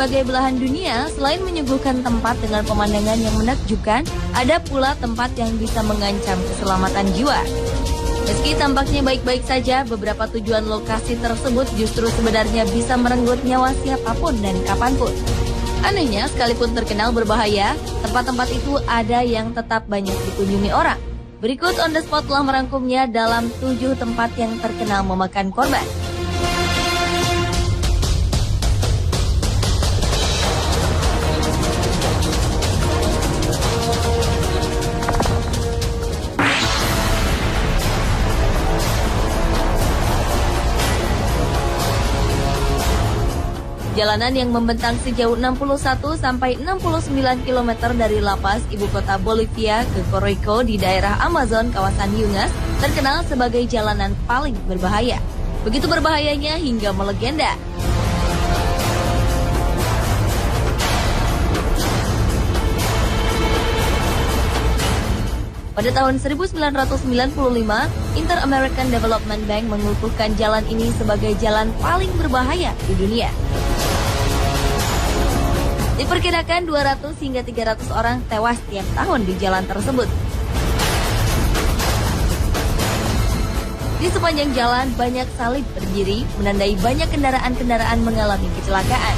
berbagai belahan dunia, selain menyuguhkan tempat dengan pemandangan yang menakjubkan, ada pula tempat yang bisa mengancam keselamatan jiwa. Meski tampaknya baik-baik saja, beberapa tujuan lokasi tersebut justru sebenarnya bisa merenggut nyawa siapapun dan kapanpun. Anehnya, sekalipun terkenal berbahaya, tempat-tempat itu ada yang tetap banyak dikunjungi orang. Berikut On The Spot telah merangkumnya dalam 7 tempat yang terkenal memakan korban. Jalanan yang membentang sejauh 61 sampai 69 km dari lapas ibu kota Bolivia ke Coroico di daerah Amazon kawasan Yungas terkenal sebagai jalanan paling berbahaya. Begitu berbahayanya hingga melegenda. Pada tahun 1995, Inter-American Development Bank mengukuhkan jalan ini sebagai jalan paling berbahaya di dunia. Diperkirakan 200 hingga 300 orang tewas tiap tahun di jalan tersebut. Di sepanjang jalan banyak salib berdiri menandai banyak kendaraan-kendaraan mengalami kecelakaan.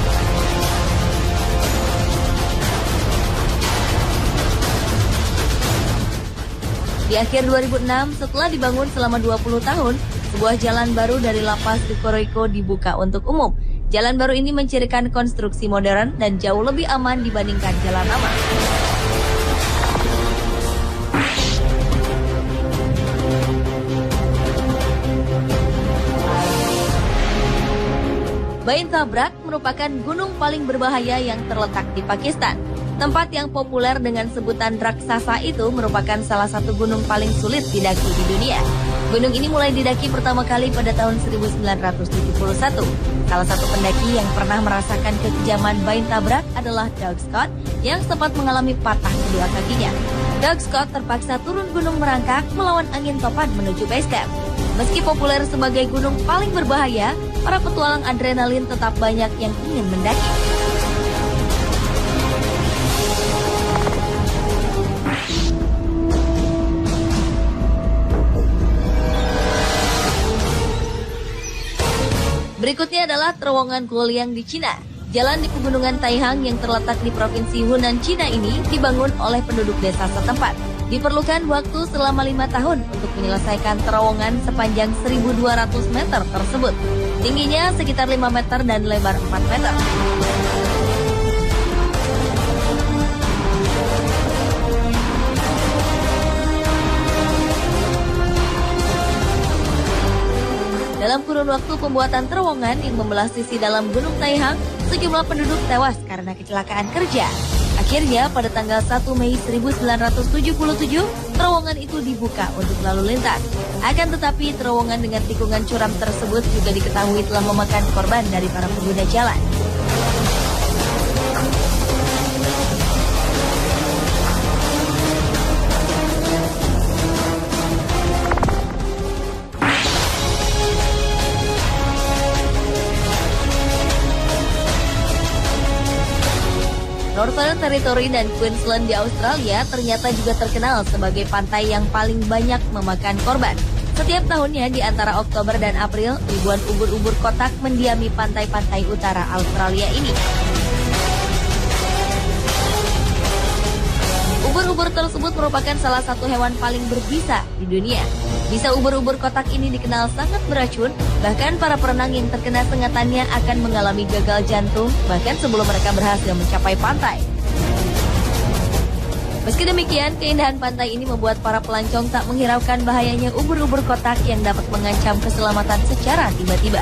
Di akhir 2006, setelah dibangun selama 20 tahun, sebuah jalan baru dari lapas di Coroico dibuka untuk umum. Jalan baru ini mencirikan konstruksi modern dan jauh lebih aman dibandingkan jalan lama. Bain Tabrak merupakan gunung paling berbahaya yang terletak di Pakistan. Tempat yang populer dengan sebutan raksasa itu merupakan salah satu gunung paling sulit didaki di dunia. Gunung ini mulai didaki pertama kali pada tahun 1971. Salah satu pendaki yang pernah merasakan kekejaman Bain Tabrak adalah Doug Scott yang sempat mengalami patah kedua kakinya. Doug Scott terpaksa turun gunung merangkak melawan angin topan menuju base camp. Meski populer sebagai gunung paling berbahaya, para petualang adrenalin tetap banyak yang ingin mendaki. Berikutnya adalah terowongan Guoliang di Cina. Jalan di pegunungan Taihang yang terletak di provinsi Hunan, Cina ini dibangun oleh penduduk desa setempat. Diperlukan waktu selama 5 tahun untuk menyelesaikan terowongan sepanjang 1.200 meter tersebut. Tingginya sekitar 5 meter dan lebar 4 meter. Dalam kurun waktu pembuatan terowongan yang membelah sisi dalam Gunung Taihang, sejumlah penduduk tewas karena kecelakaan kerja. Akhirnya pada tanggal 1 Mei 1977, terowongan itu dibuka untuk lalu lintas. Akan tetapi terowongan dengan tikungan curam tersebut juga diketahui telah memakan korban dari para pengguna jalan. Northern Territory dan Queensland di Australia ternyata juga terkenal sebagai pantai yang paling banyak memakan korban. Setiap tahunnya di antara Oktober dan April, ribuan ubur-ubur kotak mendiami pantai-pantai utara Australia ini. Ubur-ubur tersebut merupakan salah satu hewan paling berbisa di dunia. Bisa ubur-ubur kotak ini dikenal sangat beracun, bahkan para perenang yang terkena sengatannya akan mengalami gagal jantung, bahkan sebelum mereka berhasil mencapai pantai. Meski demikian, keindahan pantai ini membuat para pelancong tak menghiraukan bahayanya ubur-ubur kotak yang dapat mengancam keselamatan secara tiba-tiba.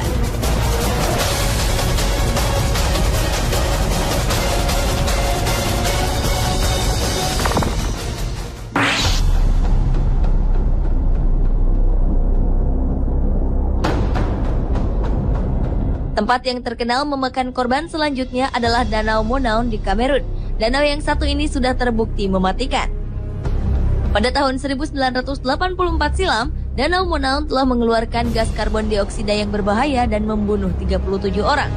Tempat yang terkenal memakan korban selanjutnya adalah Danau Monaun di Kamerun. Danau yang satu ini sudah terbukti mematikan. Pada tahun 1984 silam, Danau Monaun telah mengeluarkan gas karbon dioksida yang berbahaya dan membunuh 37 orang.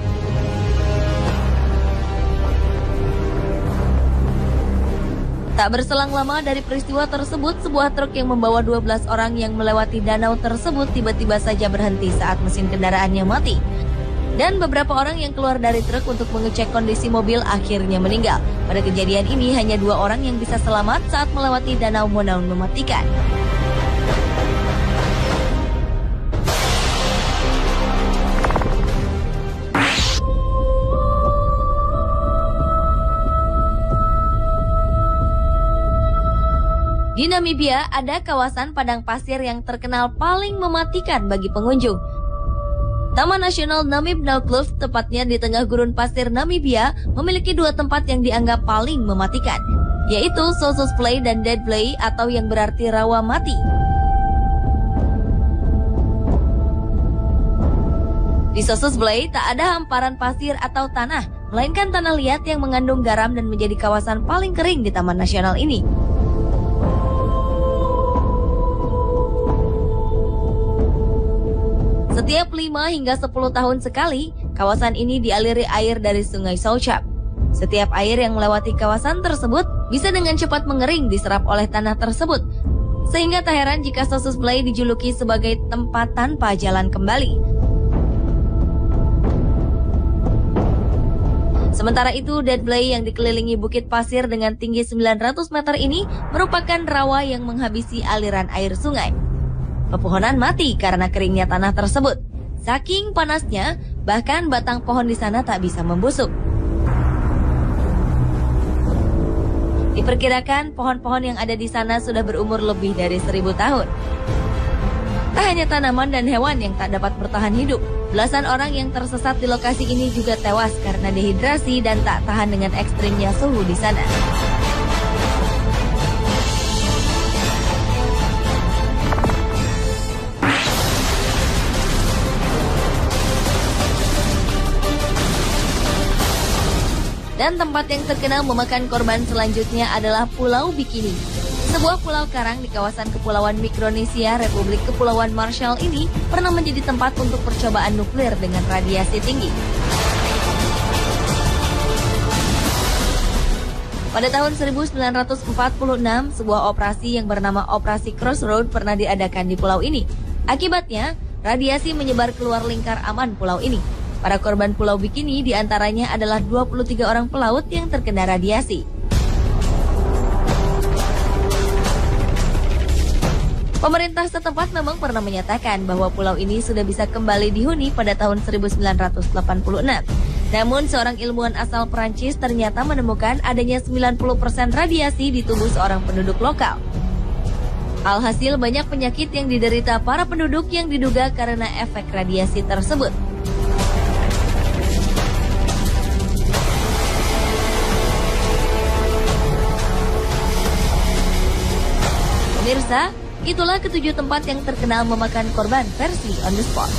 Tak berselang lama dari peristiwa tersebut, sebuah truk yang membawa 12 orang yang melewati danau tersebut tiba-tiba saja berhenti saat mesin kendaraannya mati. Dan beberapa orang yang keluar dari truk untuk mengecek kondisi mobil akhirnya meninggal. Pada kejadian ini hanya 2 orang yang bisa selamat saat melewati danau Monaun mematikan. Di Namibia ada kawasan padang pasir yang terkenal paling mematikan bagi pengunjung. Taman Nasional Namib Naukluft, tepatnya di tengah gurun pasir Namibia, memiliki 2 tempat yang dianggap paling mematikan, yaitu Sossusvlei dan Deadvlei atau yang berarti rawa mati. Di Sossusvlei tak ada hamparan pasir atau tanah, melainkan tanah liat yang mengandung garam dan menjadi kawasan paling kering di Taman Nasional ini. Setiap 5 hingga 10 tahun sekali, kawasan ini dialiri air dari Sungai Souchap. Setiap air yang melewati kawasan tersebut bisa dengan cepat mengering diserap oleh tanah tersebut. Sehingga tak heran jika Sossusvlei dijuluki sebagai tempat tanpa jalan kembali. Sementara itu, Deadvlei yang dikelilingi bukit pasir dengan tinggi 900 meter ini merupakan rawa yang menghabisi aliran air sungai. Pepohonan mati karena keringnya tanah tersebut. Saking panasnya, bahkan batang pohon di sana tak bisa membusuk. Diperkirakan pohon-pohon yang ada di sana sudah berumur lebih dari 1000 tahun. Tak hanya tanaman dan hewan yang tak dapat bertahan hidup, belasan orang yang tersesat di lokasi ini juga tewas karena dehidrasi dan tak tahan dengan ekstrimnya suhu di sana. Dan tempat yang terkenal memakan korban selanjutnya adalah Pulau Bikini. Sebuah pulau karang di kawasan Kepulauan Mikronesia, Republik Kepulauan Marshall ini pernah menjadi tempat untuk percobaan nuklir dengan radiasi tinggi. Pada tahun 1946, sebuah operasi yang bernama Operasi Crossroad pernah diadakan di pulau ini. Akibatnya, radiasi menyebar keluar lingkar aman pulau ini. Para korban Pulau Bikini diantaranya adalah 23 orang pelaut yang terkena radiasi. Pemerintah setempat memang pernah menyatakan bahwa pulau ini sudah bisa kembali dihuni pada tahun 1986. Namun seorang ilmuwan asal Prancis ternyata menemukan adanya 90% radiasi di tubuh seorang penduduk lokal. Alhasil banyak penyakit yang diderita para penduduk yang diduga karena efek radiasi tersebut. Pemirsa, itulah ketujuh tempat yang terkenal memakan korban versi On The Spot.